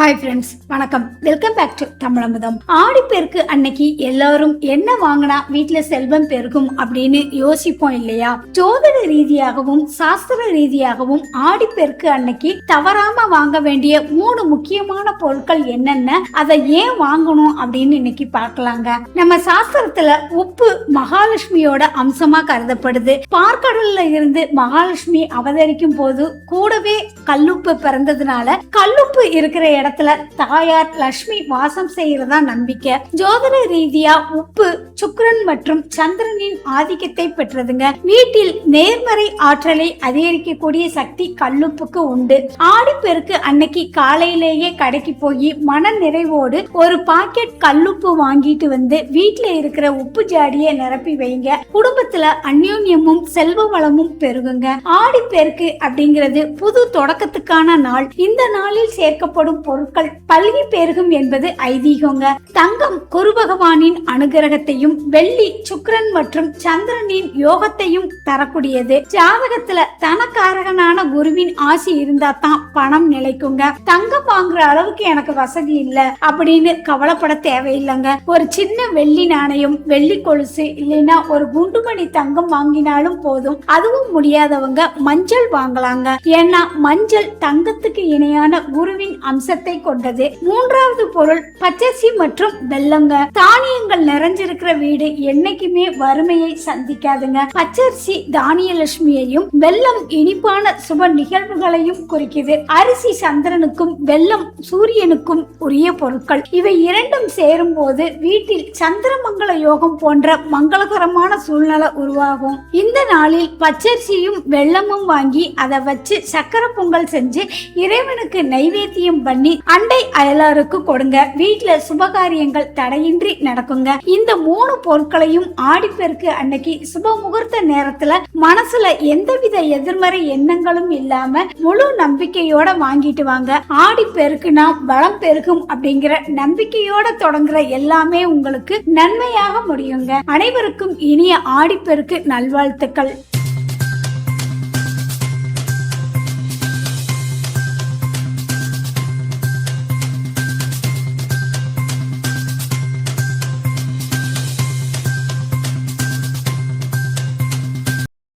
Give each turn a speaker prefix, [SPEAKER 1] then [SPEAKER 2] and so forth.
[SPEAKER 1] Hi friends, வணக்கம். Welcome back to Tamilamudham. Aadiperukku அன்னைக்கு எல்லாரும் என்ன வாங்கினா வீட்டுல செல்வம் பெருகும் அப்படின்னு யோசிப்போம் இல்லையா? ஜோதிட ரீதியாகவும் சாஸ்திர ரீதியாகவும் ஆடிப்பெருக்கு அன்னைக்கு தவறாம வாங்க வேண்டிய 3 முக்கியமான பொருட்கள் என்னென்ன, அதை ஏன் வாங்கணும் அப்படின்னு இன்னைக்கு பார்க்கலாங்க. நம்ம சாஸ்திரத்துல உப்பு மகாலட்சுமியோட அம்சமா கருதப்படுது. பார்க்கடல்ல இருந்து மகாலட்சுமி அவதரிக்கும் போது கூடவே கல்லுப்பு பிறந்ததுனால கல்லுப்பு இருக்கிற இடத்துல தாயார் லட்சுமி வாசம் செய்யறதா நம்பிக்கை. ஜோதிட ரீதியா உப்பு சுக்கிரன் மற்றும் சந்திரனின் ஆதிக்கத்தை பெற்றதுங்க. வீட்டில் நேர்மறை ஆற்றலை அதிகரிக்கக்கூடிய சக்தி கல்லுப்புக்கு உண்டு. ஆடிப்பெருக்கு அன்னைக்கு காலையிலேயே கடைக்கு போய் மன நிறைவோடு ஒரு பாக்கெட் கல்லுப்பு வாங்கிட்டு வந்து வீட்டுல இருக்கிற உப்பு ஜாடியை நிரப்பி வைங்க. குடும்பத்துல அந்யோன்யமும் செல்வ வளமும் பெருகுங்க. ஆடிப்பெருக்கு அப்படிங்கிறது புது தொடக்கத்துக்கான நாள். இந்த நாளில் சேர்க்கப்படும் பொருட்கள் பல்கி பெருகும் என்பது ஐதீகங்க. தங்கம் குரு பகவானின் அனுகிரகத்தையும், வெள்ளி சுக்கிரன் மற்றும் சந்திரனின் யோகத்தையும் தரக்கூடியது. ஜாதகத்துல தனக்காரகனான குருவின் ஆசி இருந்தா தான் பணம் நிலைக்குங்க. தங்கம் வாங்குற அளவுக்கு எனக்கு வசதி இல்ல அப்படின்னு கவலைப்பட தேவையில்லைங்க. ஒரு சின்ன வெள்ளி நாணயம், வெள்ளி கொலுசு இல்லைன்னா ஒரு குண்டுமணி தங்கம் வாங்கினாலும் போதும். அதுவும் முடியாதவங்க மஞ்சள் வாங்கலாங்க. ஏன்னா மஞ்சள் தங்கத்துக்கு இணையான குருவின் அம்சத்தை கொண்டது. 3வது பொருள் பச்சரிசி மற்றும் வெல்லங்க. தானியங்கள் நிறைஞ்சிருக்கிற வீடு என்னைக்குமே வறுமையை சந்திக்காதுங்க. பச்சரிசி தானிய லட்சுமியையும், வெல்லம் இனிப்பான சுப நிகழ்வுகளையும் குறிக்குது. அரிசி சந்திரனுக்கும் வெல்லம் சூரியனுக்கும் உரிய பொருட்கள். இவை இரண்டும் சேரும் போது வீட்டில் சந்திரமங்கல யோகம் போன்ற மங்களகரமான சூழ்நிலை உருவாகும். இந்த நாளில் பச்சரிசியும் வெல்லமும் வாங்கி அதை வச்சு சக்கரை பொங்கல் செஞ்சு இறைவனுக்கு நைவேத்தியம் பண்ணி அண்டை அயலாருக்கு கொடுங்க. வீட்டுல சுபகாரியங்கள் தடையின்றி நடக்குங்க. இந்த 3 பொருட்களையும் ஆடிப்பெருக்கு அன்னைக்கு சுப முகூர்த்த நேரத்துல மனசுல எந்தவித எதிர்மறை எண்ணங்களும் இல்லாம முழு நம்பிக்கையோட வாங்கிட்டு வாங்க. ஆடிப்பெருக்குனா வளம் பெருகும் அப்படிங்கிற நம்பிக்கையோட தொடங்குற எல்லாமே உங்களுக்கு நன்மையாக முடியுங்க. அனைவருக்கும் இனிய ஆடிப்பெருக்கு நல்வாழ்த்துக்கள்.